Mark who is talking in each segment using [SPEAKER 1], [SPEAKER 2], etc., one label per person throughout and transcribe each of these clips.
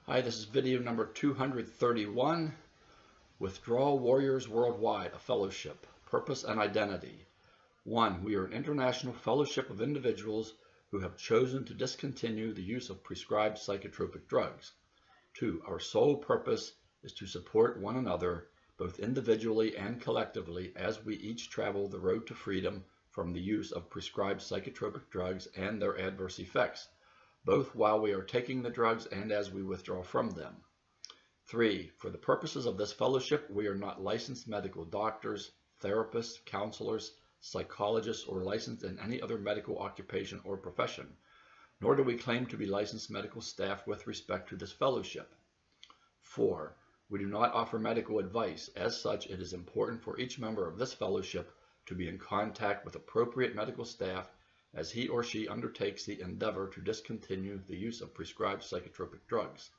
[SPEAKER 1] Hi, this is video number 231, Withdrawal Warriors Worldwide, a Fellowship, Purpose and Identity. 1. We are an international fellowship of individuals who have chosen to discontinue the use of prescribed psychotropic drugs. 2. Our sole purpose is to support one another, both individually and collectively, as we each travel the road to freedom from the use of prescribed psychotropic drugs and their adverse effects, both while we are taking the drugs and as we withdraw from them. 3. For the purposes of this fellowship, we are not licensed medical doctors, therapists, counselors, psychologists, or licensed in any other medical occupation or profession, nor do we claim to be licensed medical staff with respect to this fellowship. 4. We do not offer medical advice. As such, it is important for each member of this fellowship to be in contact with appropriate medical staff as he or she undertakes the endeavor to discontinue the use of prescribed psychotropic drugs.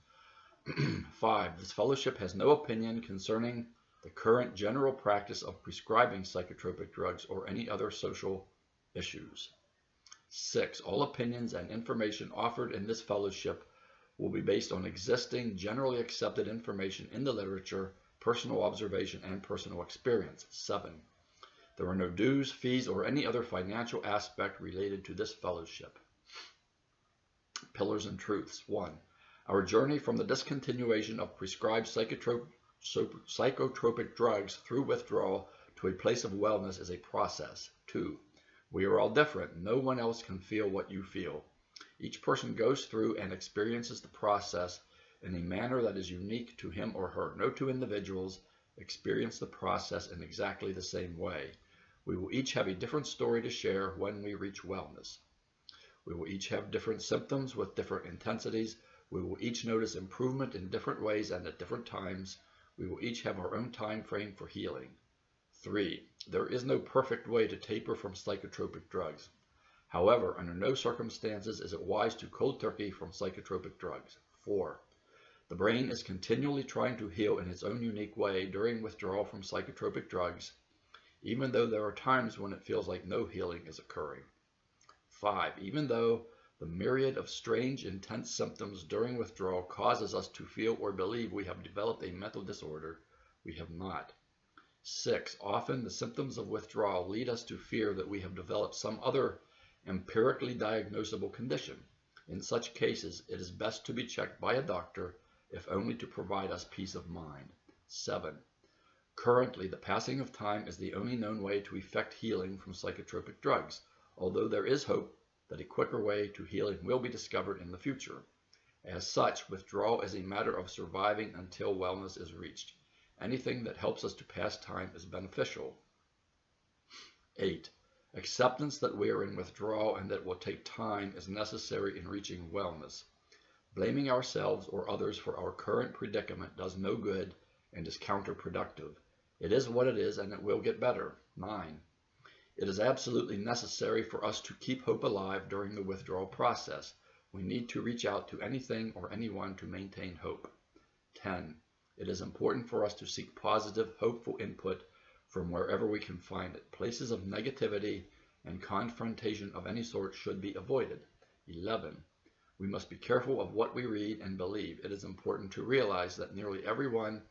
[SPEAKER 1] 5. This fellowship has no opinion concerning the current general practice of prescribing psychotropic drugs or any other social issues. 6. All opinions and information offered in this fellowship will be based on existing, generally accepted information in the literature, personal observation, and personal experience. 7. There are no dues, fees, or any other financial aspect related to this fellowship. Pillars and Truths. 1. Our journey from the discontinuation of prescribed psychotropic drugs through withdrawal to a place of wellness is a process. 2. We are all different. No one else can feel what you feel. Each person goes through and experiences the process in a manner that is unique to him or her. No two individuals experience the process in exactly the same way. We will each have a different story to share when we reach wellness. We will each have different symptoms with different intensities. We will each notice improvement in different ways and at different times. We will each have our own time frame for healing. 3. There is no perfect way to taper from psychotropic drugs. However, under no circumstances is it wise to cold turkey from psychotropic drugs. 4. The brain is continually trying to heal in its own unique way during withdrawal from psychotropic drugs, even though there are times when it feels like no healing is occurring. 5. Even though the myriad of strange, intense symptoms during withdrawal causes us to feel or believe we have developed a mental disorder, we have not. 6. Often the symptoms of withdrawal lead us to fear that we have developed some other empirically diagnosable condition. In such cases, it is best to be checked by a doctor, if only to provide us peace of mind. 7. Currently, the passing of time is the only known way to effect healing from psychotropic drugs, although there is hope that a quicker way to healing will be discovered in the future. As such, withdrawal is a matter of surviving until wellness is reached. Anything that helps us to pass time is beneficial. 8. Acceptance that we are in withdrawal and that it will take time is necessary in reaching wellness. Blaming ourselves or others for our current predicament does no good and is counterproductive. It is what it is and it will get better. 9. It is absolutely necessary for us to keep hope alive during the withdrawal process. We need to reach out to anything or anyone to maintain hope. 10. It is important for us to seek positive, hopeful input from wherever we can find it. Places of negativity and confrontation of any sort should be avoided. 11. We must be careful of what we read and believe. It is important to realize that nearly everyone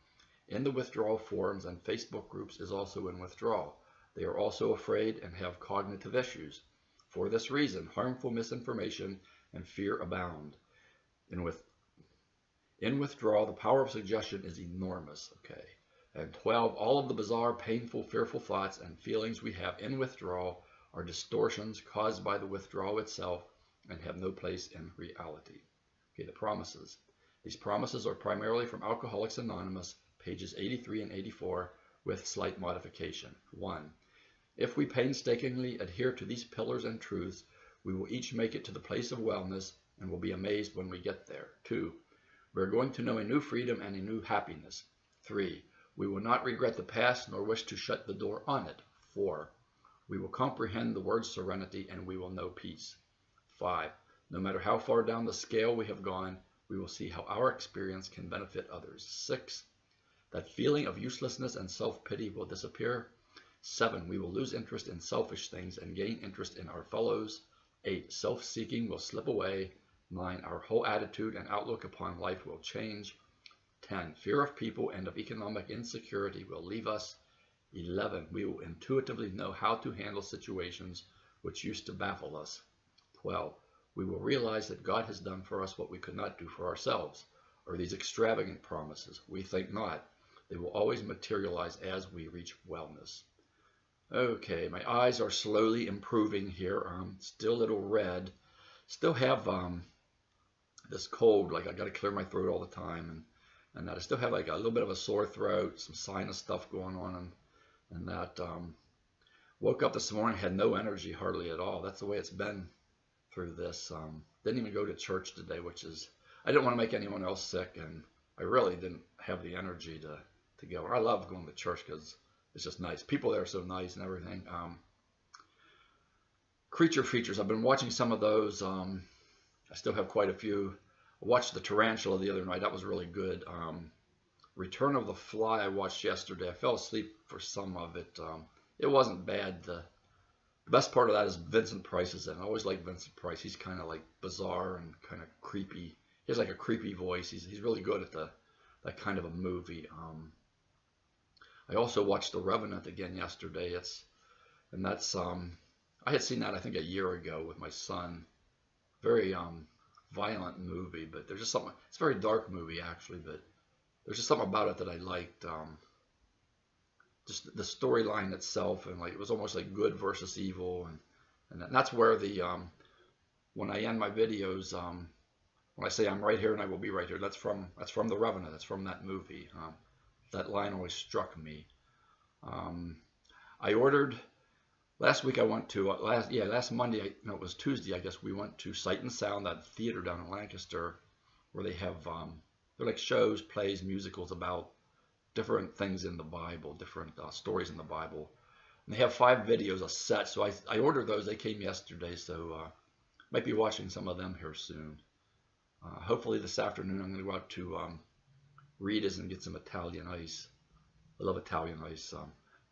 [SPEAKER 1] in the withdrawal forums and Facebook groups is also in withdrawal. They are also afraid and have cognitive issues. For this reason, harmful misinformation and fear abound. In withdrawal, the power of suggestion is enormous. Okay. And 12, all of the bizarre, painful, fearful thoughts and feelings we have in withdrawal are distortions caused by the withdrawal itself and have no place in reality. Okay, the promises. These promises are primarily from Alcoholics Anonymous, pages 83 and 84, with slight modification. 1. If we painstakingly adhere to these pillars and truths, we will each make it to the place of wellness and will be amazed when we get there. 2. We are going to know a new freedom and a new happiness. 3. We will not regret the past nor wish to shut the door on it. 4. We will comprehend the word serenity and we will know peace. 5. No matter how far down the scale we have gone, we will see how our experience can benefit others. 6. That feeling of uselessness and self-pity will disappear. 7. We will lose interest in selfish things and gain interest in our fellows. 8. Self-seeking will slip away. 9. Our whole attitude and outlook upon life will change. 10. Fear of people and of economic insecurity will leave us. 11. We will intuitively know how to handle situations which used to baffle us. 12. We will realize that God has done for us what we could not do for ourselves. Or these extravagant promises? We think not. They will always materialize as we reach wellness. Okay, my eyes are slowly improving here. Still a little red. Still have this cold, like I got to clear my throat all the time, and that I still have like a little bit of a sore throat, some sinus stuff going on, and that woke up this morning, had no energy hardly at all. That's the way it's been through this. Didn't even go to church today, which is, I didn't want to make anyone else sick, and I really didn't have the energy to go. I love going to church because it's just nice. People there are so nice and everything. Creature features, I've been watching some of those. I still have quite a few. I watched The Tarantula the other night. That was really good. Return of the Fly I watched yesterday. I fell asleep for some of it. It wasn't bad. The best part of that is Vincent Price is in. I always like Vincent Price. He's kind of like bizarre and kind of creepy. He has like a creepy voice. He's really good at that kind of a movie. I also watched The Revenant again yesterday. I had seen that I think a year ago with my son. Very violent movie, but there's just something. It's a very dark movie actually, but there's just something about it that I liked. Just the storyline itself, and like it was almost like good versus evil, and that's where when I end my videos, when I say I'm right here and I will be right here, that's from The Revenant. That's from that movie. That line always struck me. I ordered last week. I went to last Monday. No, it was Tuesday. I guess we went to Sight and Sound, that theater down in Lancaster, where they have they're like shows, plays, musicals about different things in the Bible, different stories in the Bible. And they have 5 videos a set. So I ordered those. They came yesterday, so might be watching some of them here soon. Hopefully this afternoon I'm going to go out to Rita's and get some Italian ice. I love Italian ice.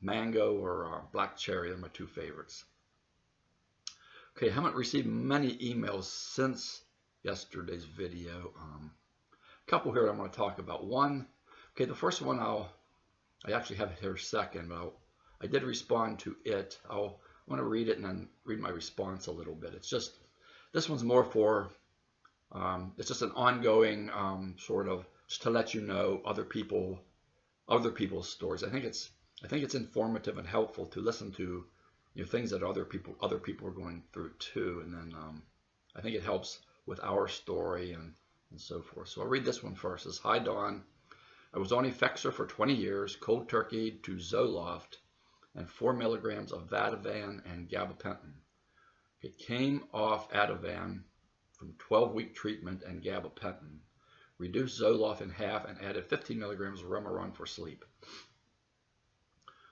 [SPEAKER 1] Mango or black cherry are my 2 favorites. Okay, I haven't received many emails since yesterday's video. A couple here I want to talk about. One, okay, the first one I actually have it here second, but I did respond to it. I want to read it and then read my response a little bit. It's just, this one's more for, it's just an ongoing sort of, just to let you know other people's stories. I think it's informative and helpful to listen to, things that other people are going through too, and then I think it helps with our story and so forth. So I'll read this one first. It says, "Hi Dawn, I was on Effexor for 20 years, cold turkey to Zoloft, and 4 milligrams of Ativan and gabapentin. It came off Ativan from 12-week treatment and gabapentin, reduced Zoloft in half, and added 15 milligrams of Remeron for sleep.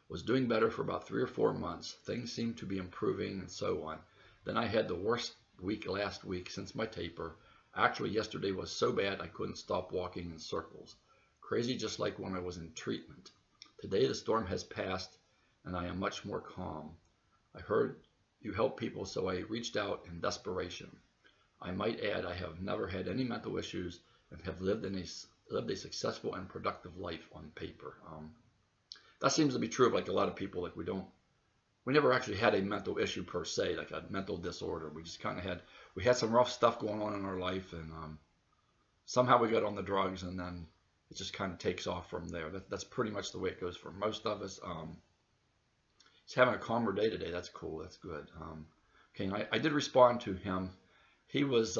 [SPEAKER 1] Was doing better for about 3 or 4 months. Things seemed to be improving and so on. Then I had the worst week last week since my taper. Actually, yesterday was so bad I couldn't stop walking in circles. Crazy, just like when I was in treatment. Today the storm has passed and I am much more calm. I heard you help people, so I reached out in desperation. I might add I have never had any mental issues and have lived a successful and productive life on paper." That seems to be true of like a lot of people. Like we never actually had a mental issue per se, like a mental disorder. We just kind of had some rough stuff going on in our life, and somehow we got on the drugs, and then it just kind of takes off from there. That's pretty much the way it goes for most of us. He's having a calmer day today. That's cool. That's good. Okay, I did respond to him. He was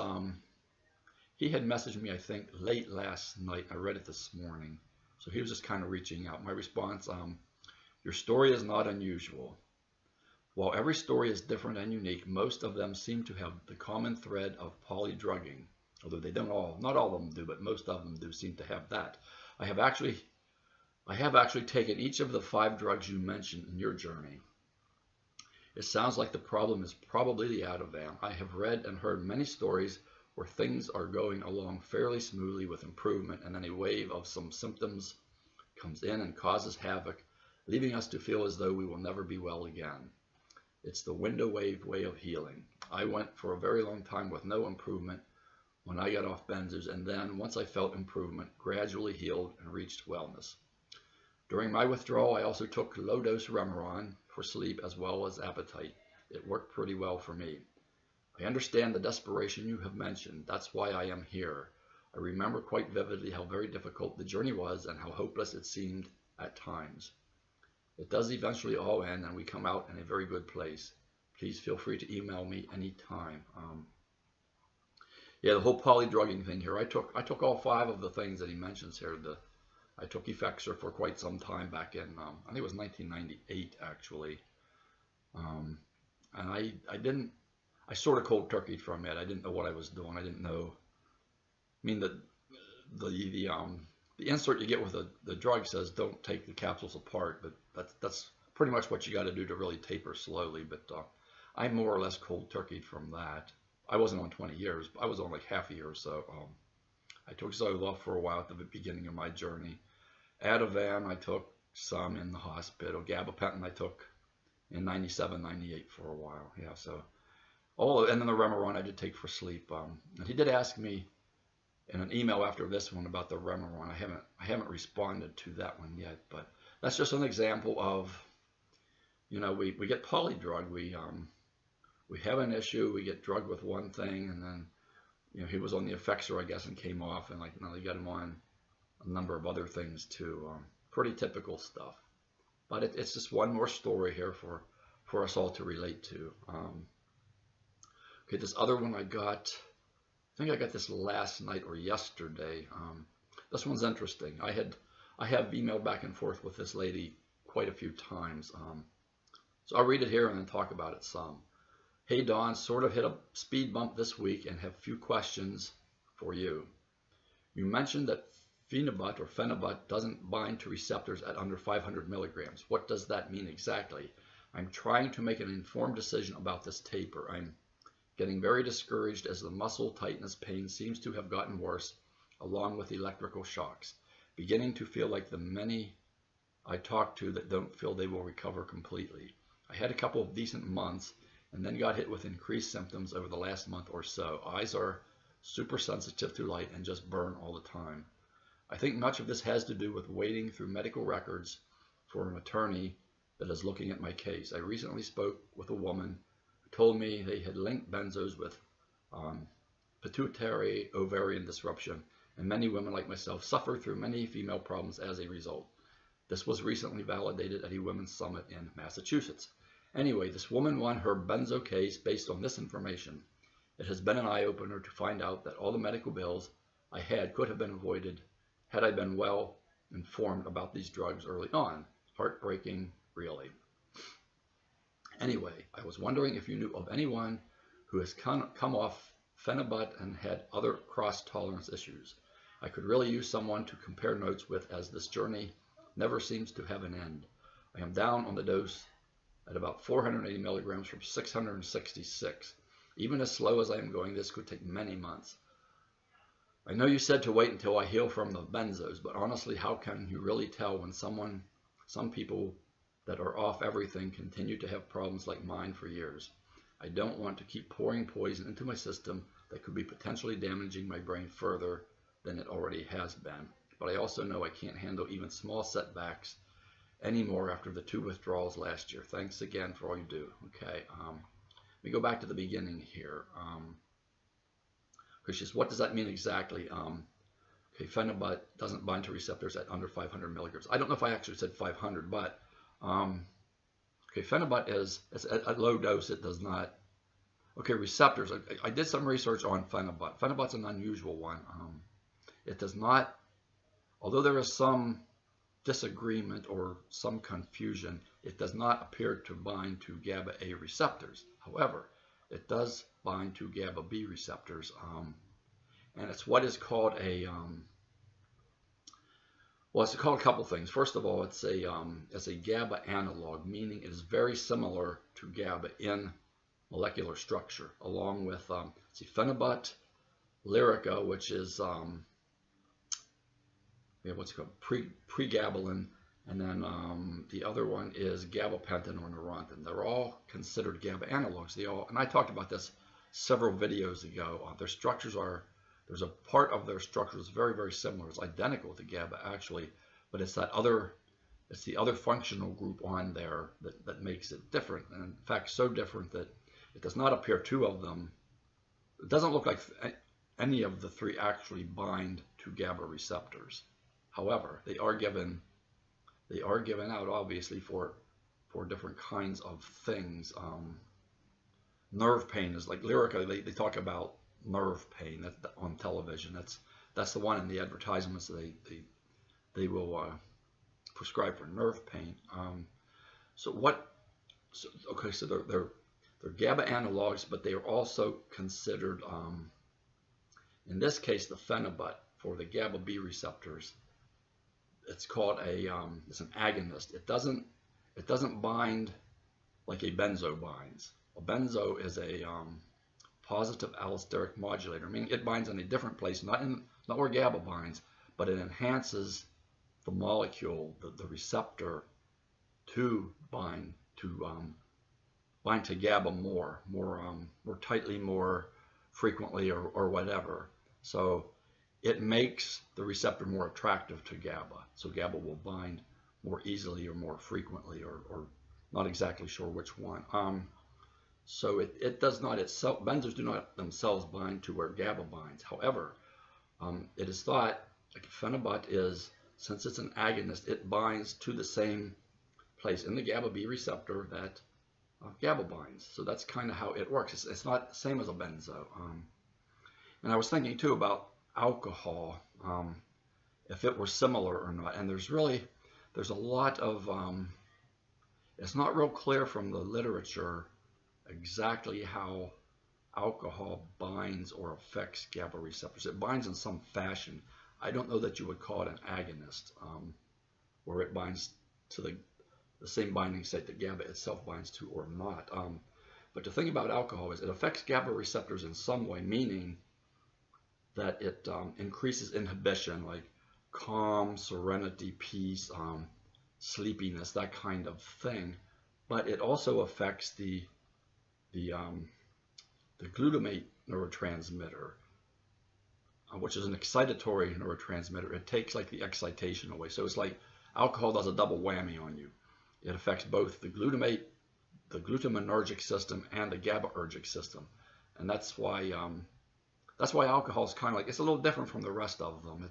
[SPEAKER 1] he had messaged me, I think, late last night. I read it this morning. So he was just kind of reaching out. My response, your story is not unusual. While every story is different and unique, most of them seem to have the common thread of polydrugging. Although they don't all, not all of them do, but most of them do seem to have that. I have actually taken each of the 5 drugs you mentioned in your journey. It sounds like the problem is probably the Ativan. I have read and heard many stories where things are going along fairly smoothly with improvement, and then a wave of some symptoms comes in and causes havoc, leaving us to feel as though we will never be well again. It's the window wave way of healing. I went for a very long time with no improvement when I got off benzos, and then once I felt improvement, gradually healed and reached wellness. During my withdrawal, I also took low-dose Remeron for sleep as well as appetite. It worked pretty well for me. I understand the desperation you have mentioned. That's why I am here. I remember quite vividly how very difficult the journey was and how hopeless it seemed at times. It does eventually all end, and we come out in a very good place. Please feel free to email me anytime. Yeah, the whole polydrugging thing here. I took all 5 of the things that he mentions here. I took Effexor for quite some time back in, I think it was 1998 actually. And I sort of cold turkeyed from it. I didn't know what I was doing. I didn't know. I mean, the insert you get with the drug says don't take the capsules apart, but that's pretty much what you got to do to really taper slowly. But I more or less cold turkeyed from that. I wasn't on 20 years, but I was on like half a year or so. I took Zoloft for a while at the beginning of my journey. Ativan I took some in the hospital. Gabapentin I took in 97, 98 for a while. Yeah, so and then the Remeron I did take for sleep. And he did ask me in an email after this one about the Remeron. I haven't responded to that one yet, but that's just an example of, you know, we get polydrugged. We have an issue, we get drugged with one thing, and then, you know, he was on the Effexor, I guess, and came off, and like now they got him on a number of other things too. Pretty typical stuff, but it's just one more story here for us all to relate to. Okay, this other one I think I got this last night or yesterday. This one's interesting. I have emailed back and forth with this lady quite a few times. So I'll read it here and then talk about it some. Hey Don, sort of hit a speed bump this week and have a few questions for you. You mentioned that Phenibut doesn't bind to receptors at under 500 milligrams. What does that mean exactly? I'm trying to make an informed decision about this taper. I'm getting very discouraged as the muscle tightness pain seems to have gotten worse, along with electrical shocks. Beginning to feel like the many I talk to that don't feel they will recover completely. I had a couple of decent months and then got hit with increased symptoms over the last month or so. Eyes are super sensitive to light and just burn all the time. I think much of this has to do with wading through medical records for an attorney that is looking at my case. I recently spoke with a woman who told me they had linked benzos with pituitary ovarian disruption, and many women like myself suffer through many female problems as a result. This was recently validated at a women's summit in Massachusetts. Anyway, this woman won her benzo case based on this information. It has been an eye-opener to find out that all the medical bills I had could have been avoided had I been well informed about these drugs early on. Heartbreaking, really. Anyway, I was wondering if you knew of anyone who has come off Phenibut and had other cross-tolerance issues. I could really use someone to compare notes with, as this journey never seems to have an end. I am down on the dose at about 480 milligrams from 666. Even as slow as I am going, this could take many months. I know you said to wait until I heal from the benzos, but honestly, how can you really tell when some people that are off everything continue to have problems like mine for years? I don't want to keep pouring poison into my system that could be potentially damaging my brain further than it already has been. But I also know I can't handle even small setbacks anymore after the 2 withdrawals last year. Thanks again for all you do. Okay, let me go back to the beginning here. Because what does that mean exactly? Okay, Phenibut doesn't bind to receptors at under 500 milligrams. I don't know if I actually said 500, but okay, Phenibut is at low dose. It does not. Okay, receptors. I did some research on Phenibut. Phenibut's an unusual one. It does not, although there is some disagreement or some confusion, it does not appear to bind to GABA A receptors. However, it does bind to GABA B receptors, and it's what is called a well, it's called a couple things. First of all, it's a GABA analog, meaning it is very similar to GABA in molecular structure, along with Phenibut, Lyrica, which is what's called pregabalin, and then the other one is gabapentin or Neurontin. They're all considered GABA analogs. And I talked about this several videos ago. Their structures are there's a part of their structure that's very, very similar. It's identical to GABA actually, but it's that other, it's the other functional group on there that makes it different. And in fact, so different that it does not appear two of them. It doesn't look like any of the three actually bind to GABA receptors. However, they are given out obviously for different kinds of things. Nerve pain is like Lyrica. They talk about nerve pain on television. That's the one in the advertisements. They will prescribe for nerve pain. So they're GABA analogs, but they are also considered, in this case, the phenibut for the GABA B receptors. It's called it's an agonist. It doesn't bind like a benzo binds. A benzo is a positive allosteric modulator, meaning it binds in a different place, not where GABA binds, but it enhances the molecule, the receptor, to bind to GABA more tightly, more frequently, or whatever. So it makes the receptor more attractive to GABA. So GABA will bind more easily or more frequently, or not exactly sure which one. So it does not itself, benzos do not themselves bind to where GABA binds. However, it is thought, like phenibut is, since it's an agonist, it binds to the same place in the GABA B receptor that GABA binds. So that's kind of how it works. It's not the same as a benzo. And I was thinking too about alcohol, if it were similar or not. And there's a lot of, it's not real clear from the literature exactly how alcohol binds or affects GABA receptors. It binds in some fashion. I don't know that you would call it an agonist, where it binds to the same binding site that GABA itself binds to or not. But the thing about alcohol is it affects GABA receptors in some way, meaning that it increases inhibition, like calm, serenity, peace, sleepiness, that kind of thing. But it also affects the glutamate neurotransmitter, which is an excitatory neurotransmitter. It takes like the excitation away. So it's like alcohol does a double whammy on you. It affects both the glutamate, the glutaminergic system, and the GABAergic system. And that's why alcohol is kind of like, it's a little different from the rest of them.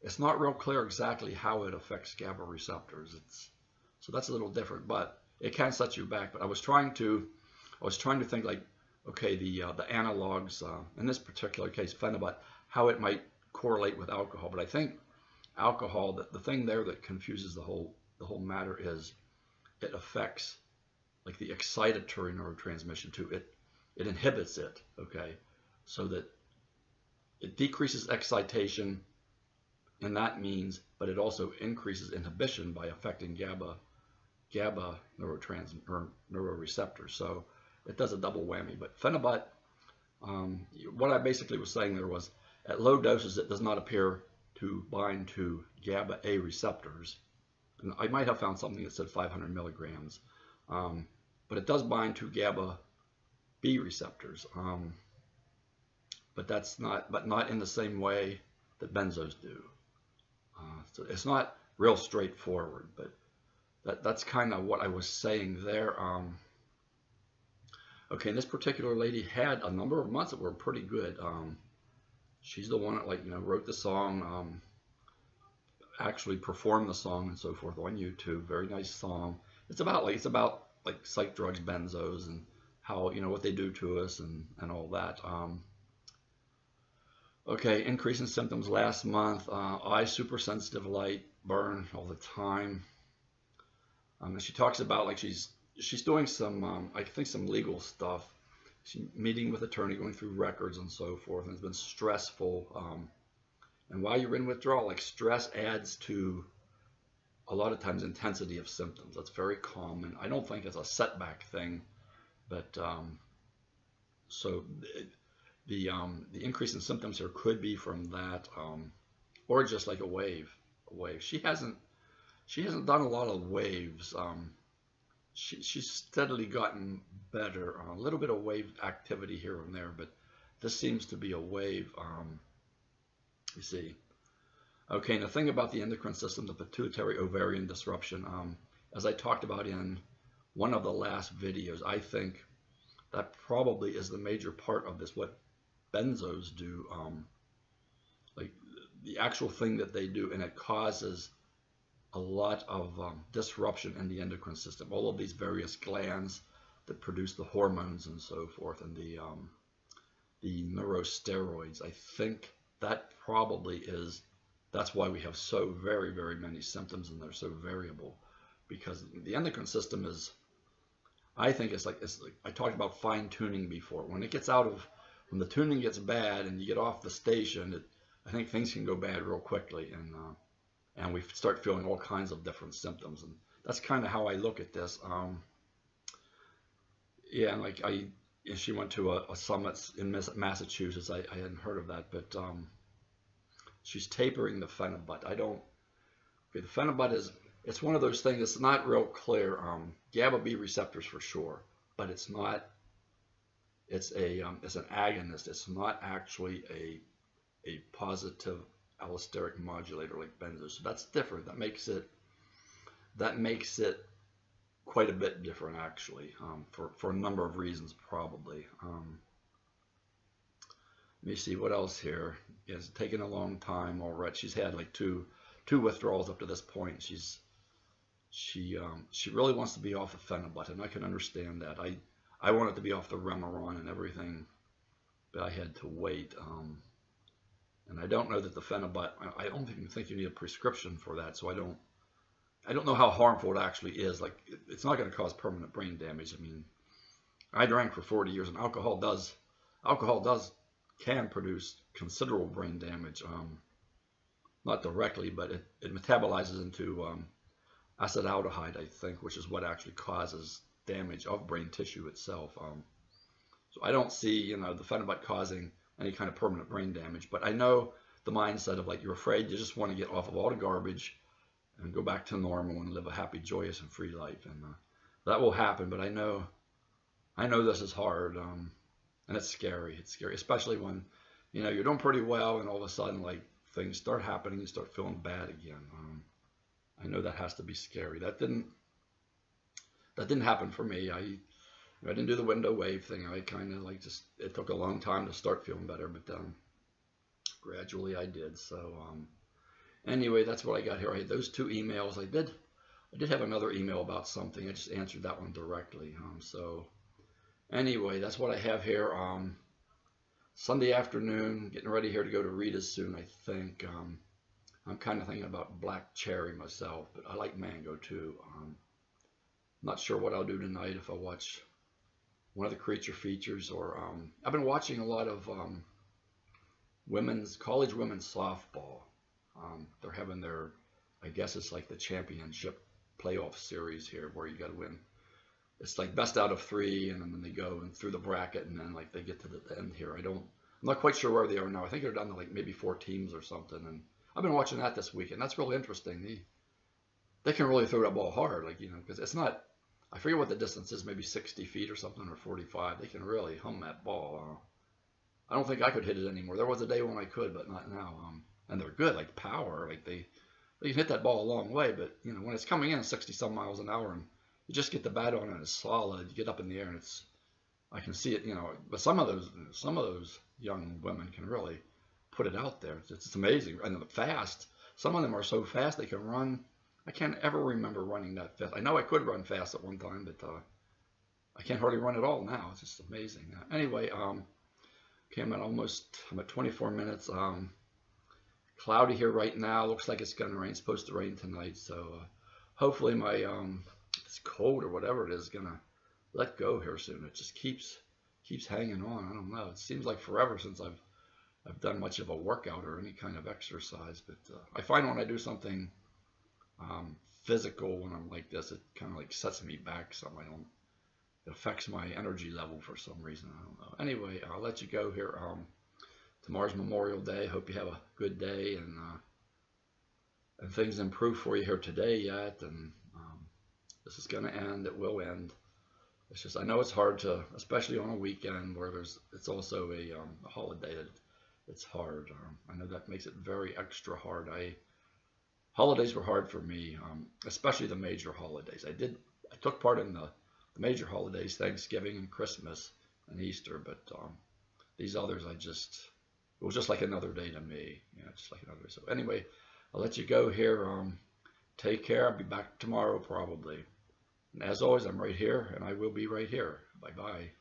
[SPEAKER 1] It's not real clear exactly how it affects GABA receptors. So that's a little different, but it can set you back. But I was trying to think like, okay, the analogs, in this particular case, phenibut, how it might correlate with alcohol. But I think alcohol, the thing there that confuses the whole matter is it affects like the excitatory neurotransmission too. It inhibits it, okay, so that it decreases excitation in that means, but it also increases inhibition by affecting GABA neuroreceptors. So it does a double whammy. But phenibut, what I basically was saying there was, at low doses it does not appear to bind to GABA A receptors. And I might have found something that said 500 milligrams, but it does bind to GABA B receptors. But not in the same way that benzos do. So it's not real straightforward, but that's kind of what I was saying there. Okay, and this particular lady had a number of months that were pretty good. She's the one that wrote the song, actually performed the song and so forth on YouTube. Very nice song. It's about psych drugs, benzos, and how what they do to us and all that. Okay, increase in symptoms last month. Eye super sensitive light, burn all the time. And she talks about she's doing some I think some legal stuff. She's meeting with attorney, going through records and so forth, and it's been stressful. And while you're in withdrawal, stress adds to a lot of times intensity of symptoms. That's very common. I don't think it's a setback thing, but so the increase in symptoms here could be from that, or just like a wave. She hasn't done a lot of waves. She's steadily gotten better. A little bit of wave activity here and there, but this seems to be a wave. You see. Okay, and the thing about the endocrine system, the pituitary ovarian disruption, as I talked about in one of the last videos, I think that probably is the major part of this, what benzos do, like the actual thing that they do, and it causes a lot of disruption in the endocrine system. All of these various glands that produce the hormones and so forth, and the neurosteroids. I think that probably is, that's why we have so very, very many symptoms, and they're so variable, because the endocrine system is, I think it's like I talked about fine tuning before. When it gets out of, when the tuning gets bad and you get off the station, I think things can go bad real quickly, and we start feeling all kinds of different symptoms, and that's kind of how I look at this. Yeah, and like she went to a summit in Massachusetts. I hadn't heard of that, but she's tapering the phenibut. Okay, the phenibut is, it's one of those things that's not real clear. GABA B receptors for sure, but it's not. It's an agonist. It's not actually a positive allosteric modulator like benzo. So that's different. That makes it quite a bit different, actually, for a number of reasons, probably. Let me see what else here. It's taken a long time already. She's had like two withdrawals up to this point. She really wants to be off the phenibut, and I can understand that. I wanted to be off the Remeron and everything, but I had to wait. And I don't know that the phenibut, I don't even think you need a prescription for that, so I don't know how harmful it actually is. Like, it's not going to cause permanent brain damage. I mean, I drank for 40 years, and alcohol can produce considerable brain damage. Not directly, but it metabolizes into acetaldehyde, I think, which is what actually causes damage of brain tissue itself. So I don't see, the phenibut causing any kind of permanent brain damage. But I know the mindset of, like, you're afraid, you just want to get off of all the garbage and go back to normal and live a happy, joyous, and free life. And that will happen. But I know this is hard, and it's scary. It's scary, especially when, you're doing pretty well, and all of a sudden, like, things start happening, you start feeling bad again. I know that has to be scary. That didn't happen for me. I didn't do the window wave thing. I kind of it took a long time to start feeling better, but gradually I did. So anyway, that's what I got here. I had those two emails. I did have another email about something. I just answered that one directly. So anyway, that's what I have here. Sunday afternoon, getting ready here to go to Rita's soon, I think. I'm kind of thinking about black cherry myself, but I like mango too. Not sure what I'll do tonight, if I'll watch one of the creature features, or I've been watching a lot of college women's softball. They're having their, I guess it's like the championship playoff series here, where you got to win. It's like best out of 3, and then they go and through the bracket, and then like they get to the end here. I'm not quite sure where they are now. I think they're down to like maybe 4 teams or something, and I've been watching that this weekend. That's really interesting. They can really throw that ball hard, like, because it's not, I forget what the distance is, maybe 60 feet or something, or 45. They can really hum that ball. I don't think I could hit it anymore. There was a day when I could, but not now. And they're good, like power. Like they can hit that ball a long way, but when it's coming in 60 some miles an hour, and you just get the bat on and it's solid, you get up in the air and I can see it, but some of those young women can really put it out there. It's amazing. And fast. Some of them are so fast they can run. I can't ever remember running that fast. I know I could run fast at one time, but I can't hardly run at all now. It's just amazing. Anyway, okay, I'm at 24 minutes. Cloudy here right now. Looks like it's gonna rain. It's supposed to rain tonight, so hopefully my this cold or whatever it is gonna let go here soon. It just keeps hanging on. I don't know. It seems like forever since I've done much of a workout or any kind of exercise, but I find when I do something physical when I'm like this, it kind of like sets me back some. It affects my energy level for some reason. I don't know. Anyway, I'll let you go here. Tomorrow's Memorial Day. Hope you have a good day, and things improve for you here today yet. And this is going to end. It will end. It's just, I know it's hard to, especially on a weekend where it's also a holiday. It's hard. I know that makes it very extra hard. Holidays were hard for me, especially the major holidays. I took part in the major holidays, Thanksgiving and Christmas and Easter, but these others, it was just like another day to me. Just like another. So anyway, I'll let you go here. Take care. I'll be back tomorrow probably. And as always, I'm right here, and I will be right here. Bye-bye.